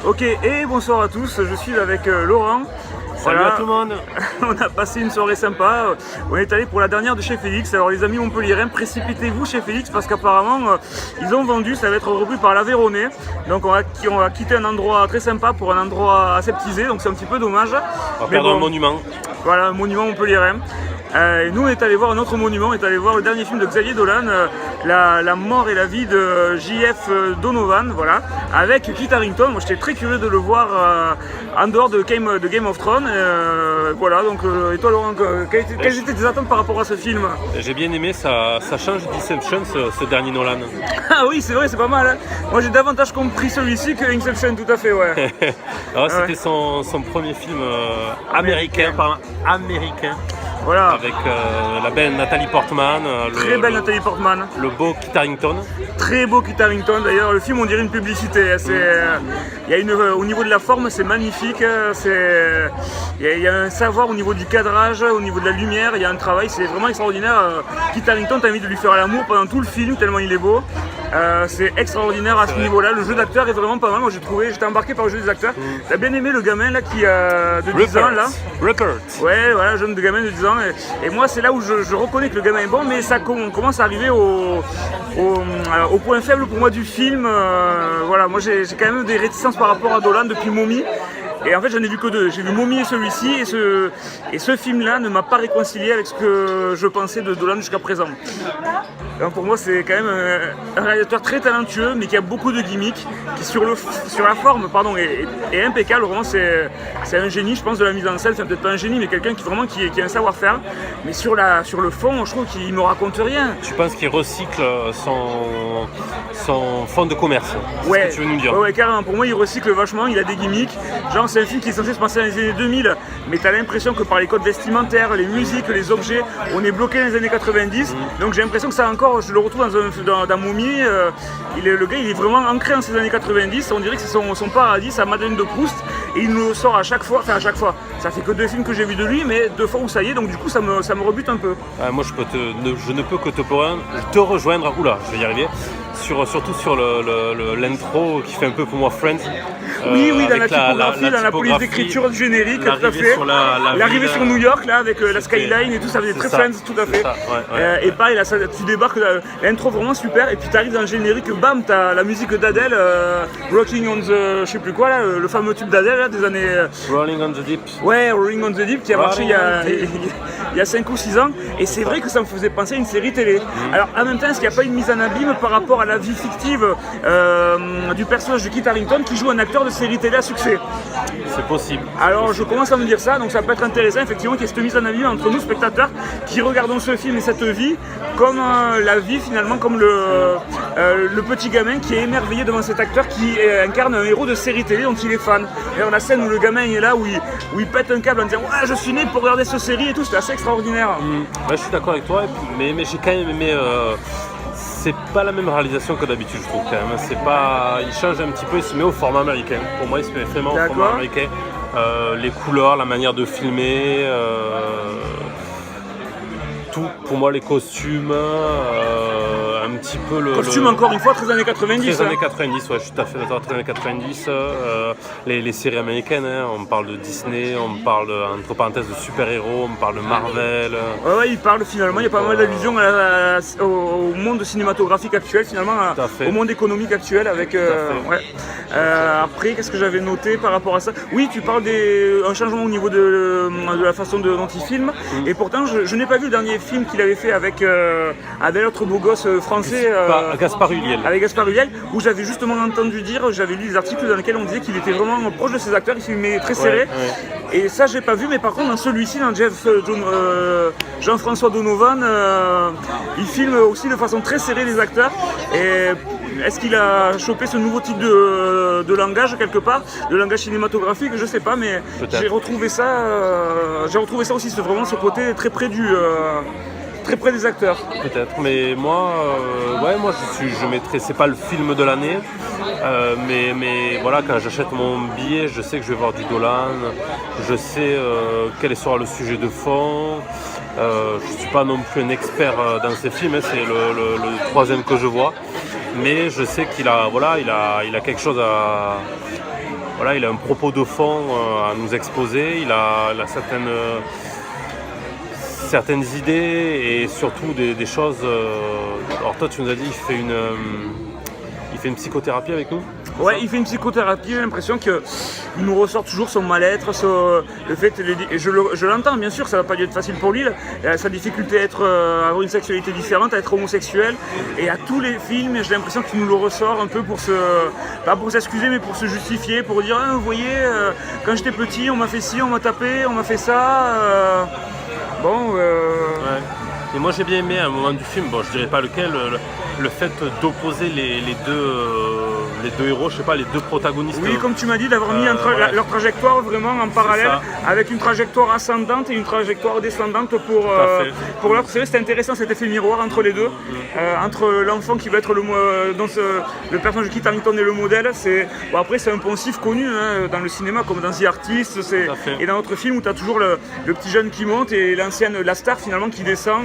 Ok, et bonsoir à tous, je suis avec Laurent. Salut à tout le monde. On a passé une soirée sympa, on est allé pour la dernière de chez Félix. Alors les amis montpelliérains, précipitez-vous chez Félix parce qu'apparemment ils ont vendu, ça va être repris par l'Aveyronais. Donc on va quitter un endroit très sympa pour un endroit aseptisé, donc c'est un petit peu dommage. On va perdre un monument. Voilà, un monument montpelliérain. Et nous on est allé voir un autre monument, on est allé voir le dernier film de Xavier Dolan, la mort et la vie de J.F. Donovan, voilà, avec Kit Harington. Moi j'étais très curieux de le voir en dehors de Game of Thrones. Voilà, donc et toi Laurent, quelles étaient tes attentes par rapport à ce film? J'ai bien aimé, ça change d'Inception ce dernier Nolan. Ah oui, c'est vrai, c'est pas mal, hein. Moi j'ai davantage compris celui-ci que Inception, tout à fait, ouais. Alors, c'était son premier film américain. Voilà. Avec la belle Nathalie Portman. Très belle Nathalie Portman. Le beau Kit Harington. Très beau Kit Harington. D'ailleurs, le film, on dirait une publicité. Au niveau de la forme, c'est magnifique. Il y a un savoir au niveau du cadrage, au niveau de la lumière. Il y a un travail, c'est vraiment extraordinaire. Kit Harington, t'as envie de lui faire l'amour pendant tout le film, tellement il est beau. C'est extraordinaire à ce niveau-là. Le jeu d'acteur est vraiment pas mal. Moi, j'étais embarqué par le jeu des acteurs. T'as bien aimé le gamin là qui a de 10 ans là. Rupert. Ouais, voilà, jeune gamin de 10 ans. Et moi, c'est là où je reconnais que le gamin est bon, mais on commence à arriver au point faible pour moi du film. Voilà, moi j'ai quand même des réticences par rapport à Dolan depuis Mommy. Et en fait, j'en ai vu que deux. J'ai vu Mommy et celui-ci. Et ce film-là ne m'a pas réconcilié avec ce que je pensais de Dolan jusqu'à présent. Donc pour moi, c'est quand même un réalisateur très talentueux, mais qui a beaucoup de gimmicks, qui sur la forme est impeccable. Vraiment, c'est un génie, je pense, de la mise en scène. Enfin, peut-être pas un génie, mais quelqu'un qui a un savoir-faire. Mais sur le fond, je trouve qu'il me raconte rien. Tu penses qu'il recycle son fond de commerce? Ouais, ce que tu veux nous dire? Ouais, carrément. Pour moi, il recycle vachement. Il a des gimmicks. Genre, c'est un film qui est censé se passer dans les années 2000, mais t'as l'impression que par les codes vestimentaires, les musiques, les objets, on est bloqué dans les années 90. Donc j'ai l'impression que ça encore, je le retrouve dans Mommy. Le gars, il est vraiment ancré dans ces années 90. On dirait que c'est son paradis, sa Madeleine de Proust. Et il nous le sort à chaque fois. Ça fait que 2 films que j'ai vus de lui, mais 2 fois où ça y est. Donc du coup, ça me rebute un peu. Moi, je ne peux que te rejoindre. Oula, je vais y arriver. Surtout sur l'intro qui fait un peu pour moi Friends. Oui, dans la typographie, dans la police d'écriture du générique, tout à fait. L'arrivée sur New York, là, avec la skyline et tout, ça faisait très Friends, tout à fait. Ça, ouais. Et pareil, là, tu débarques, l'intro vraiment super, et puis tu arrives dans le générique, bam, t'as la musique d'Adèle, Rocking on the, je sais plus quoi, là, le fameux tube d'Adèle, là, des années... Rolling on the Deep. Ouais, Rolling on the Deep, qui a marché il y a 5 ou 6 ans, et c'est vrai que ça me faisait penser à une série télé. Alors, en même temps, est-ce qu'il n'y a pas une mise en abîme par rapport à la vie fictive du personnage de Kit Harington qui joue un acteur de série télé à succès? C'est possible. Alors je commence à me dire ça, donc ça peut être intéressant effectivement qu'il y ait cette mise en abîme entre nous spectateurs qui regardons ce film et cette vie comme la vie finalement, comme le petit gamin qui est émerveillé devant cet acteur qui incarne un héros de série télé dont il est fan. Et dans la scène où le gamin est là, où il pète un câble en disant ouais, je suis né pour regarder cette série et tout, c'est assez extraordinaire. Ouais, je suis d'accord avec toi, mais j'ai quand même aimé... C'est pas la même réalisation que d'habitude, je trouve quand même. Il change un petit peu, il se met au format américain. Pour moi, il se met vraiment au format américain. Les couleurs, la manière de filmer, tout. Pour moi, les costumes, un petit peu le... Costume encore une fois, très années 90. Très années 90, ouais, je suis tout à fait d'accord, très années 90. Les séries américaines, hein, on parle de Disney, on parle, entre parenthèses, de super-héros, on parle de Marvel. Ouais, il parle finalement, il y a pas mal d'allusions au monde cinématographique actuel, finalement, au monde économique actuel. Avec, après, qu'est-ce que j'avais noté par rapport à ça? Oui, tu parles d'un changement au niveau de la façon dont il filme, et pourtant, je n'ai pas vu le dernier film qu'il avait fait avec l'autre beau gosse français. Gaspard Ulliel. Avec Gaspard Ulliel, où j'avais justement entendu dire, j'avais lu des articles dans lesquels on disait qu'il était vraiment proche de ses acteurs, il filmait très serré. Ouais. Et ça, j'ai pas vu, mais par contre, dans celui-ci, dans Jean-François Donovan, il filme aussi de façon très serrée les acteurs. Et est-ce qu'il a chopé ce nouveau type de langage quelque part, de langage cinématographique, je sais pas, mais j'ai retrouvé ça aussi, c'est vraiment ce côté très près très près des acteurs. Peut-être, mais moi je mettrais, c'est pas le film de l'année, mais voilà, quand j'achète mon billet, je sais que je vais voir du Dolan, je sais quel sera le sujet de fond. Je suis pas non plus un expert dans ces films, hein, c'est le troisième que je vois, mais je sais qu'il a quelque chose voilà, il a un propos de fond à nous exposer, il a certaines idées et surtout des choses. Alors toi tu nous as dit il fait une psychothérapie avec nous. Ouais, il fait une psychothérapie, j'ai l'impression qu'il nous ressort toujours son mal-être, le fait, et je l'entends bien sûr, ça va pas être facile pour lui, sa difficulté à avoir une sexualité différente, à être homosexuel, et à tous les films, j'ai l'impression qu'il nous le ressort un peu pas pour s'excuser, mais pour se justifier, pour dire, vous voyez, quand j'étais petit, on m'a fait ci, on m'a tapé, on m'a fait ça, Ouais. Et moi j'ai bien aimé à un moment du film, bon je dirais pas lequel, le fait d'opposer les deux héros, je sais pas, les deux protagonistes. Oui, comme tu m'as dit, d'avoir mis voilà. leur trajectoire vraiment en parallèle, avec une trajectoire ascendante et une trajectoire descendante pour leur. C'est vrai, c'était intéressant cet effet miroir entre les deux, entre l'enfant qui va être le personnage de Kit Harington est le modèle. Après c'est un poncif connu dans le cinéma comme dans The Artist, et dans d'autres films où tu as toujours le petit jeune qui monte et la star finalement qui descend,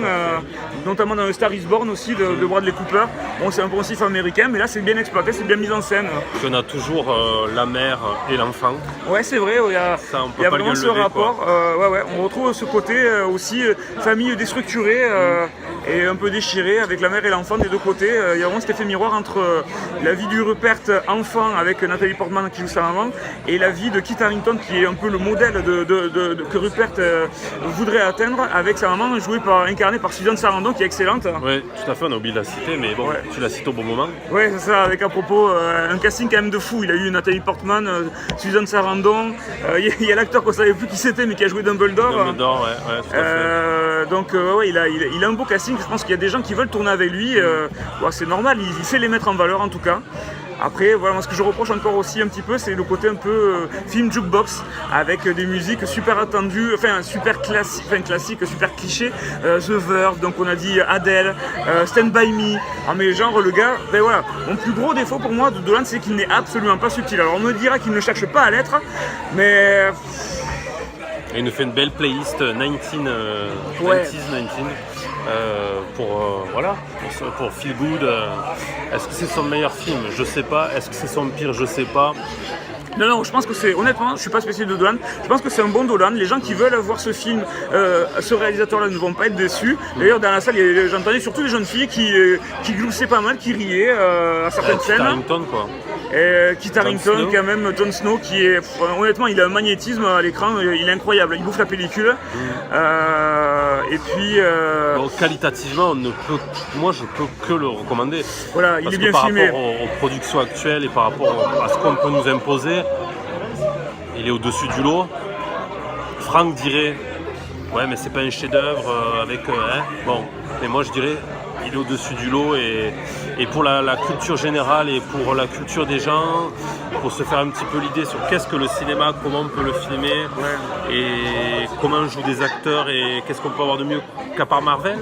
notamment dans le Star is Born aussi de Bradley Cooper. Bon, c'est un poncif américain, mais là c'est bien exploité, c'est bien mis en scène. On a toujours la mère et l'enfant. Ouais, c'est vrai, il y a vraiment ce rapport. On retrouve ce côté aussi famille déstructurée et un peu déchirée avec la mère et l'enfant des deux côtés. Il y a vraiment cet effet miroir entre la vie du Rupert enfant avec Nathalie Portman qui joue sa maman et la vie de Kit Harington qui est un peu le modèle que Rupert voudrait atteindre avec sa maman incarnée par Susan Sarandon qui est excellente. Oui, tout à fait, on a oublié de la citer, mais bon, tu la cites au bon moment. Oui, c'est ça, avec à propos un casting quand même de fou. Il a eu Nathalie Portman, Susan Sarandon, il y a l'acteur qu'on ne savait plus qui c'était mais qui a joué Dumbledore. Dumbledore, ouais, tout à fait. Donc il a un beau casting, je pense qu'il y a des gens qui veulent tourner avec lui, c'est normal, il sait les mettre en valeur en tout cas. Après, voilà, moi, ce que je reproche encore aussi un petit peu, c'est le côté un peu film jukebox, avec des musiques super attendues, super classiques, super clichés. The Verve, donc on a dit Adele, Stand By Me. Ah, mais genre, le gars, mon plus gros défaut pour moi de Dolan, c'est qu'il n'est absolument pas subtil. Alors on me dira qu'il ne cherche pas à l'être, mais... Et il nous fait une belle playlist 19. Pour Feel Good. Est-ce que c'est son meilleur film? Je sais pas. Est-ce que c'est son pire? Je sais pas. Non, je pense que honnêtement, je suis pas spécialiste de Dolan, je pense que c'est un bon Dolan. Les gens qui veulent voir ce film, ce réalisateur-là ne vont pas être déçus. D'ailleurs, dans la salle, j'entendais surtout les jeunes filles qui gloussaient pas mal, qui riaient à certaines scènes. Kit Harington, quoi. Kit Harington, quand même, Jon Snow, qui est, honnêtement, il a un magnétisme à l'écran, il est incroyable, il bouffe la pellicule. Et puis... qualitativement, moi je peux que le recommander. Voilà, il est bien filmé. Par rapport aux productions actuelles et par rapport à ce qu'on peut nous imposer, il est au-dessus du lot. Franck dirait, ouais mais c'est pas un chef-d'œuvre avec... Bon, mais moi je dirais, il est au-dessus du lot et pour la culture générale et pour la culture des gens, pour se faire un petit peu l'idée sur qu'est-ce que le cinéma, comment on peut le filmer et comment jouent des acteurs et qu'est-ce qu'on peut avoir de mieux qu'à part Marvel,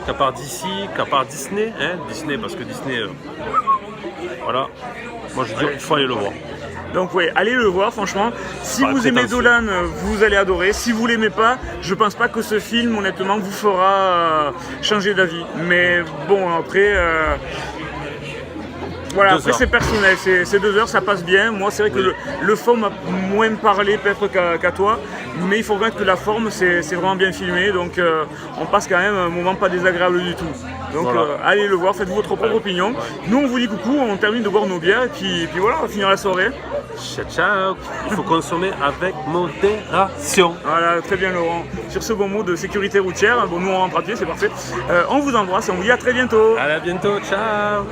qu'à part DC, qu'à part Disney, Disney parce que Disney, voilà, moi je dis qu'il faut aller le voir. Donc allez le voir franchement, si vous aimez Dolan, vous allez adorer, si vous l'aimez pas, je pense pas que ce film honnêtement vous fera changer d'avis, mais bon après... Voilà, après c'est personnel, c'est 2 heures, ça passe bien. Moi c'est vrai que le fond m'a moins parlé peut-être qu'à toi, mais il faut reconnaître que la forme c'est vraiment bien filmé, donc on passe quand même un moment pas désagréable du tout. Donc allez le voir, faites-vous votre propre opinion. Nous on vous dit coucou, on termine de boire nos bières et puis voilà, on va finir la soirée. Ciao, il faut consommer avec modération. Voilà, très bien Laurent. Sur ce bon mot de sécurité routière, bon nous on rentre à pied, c'est parfait. On vous embrasse et on vous dit à très bientôt. À bientôt, ciao.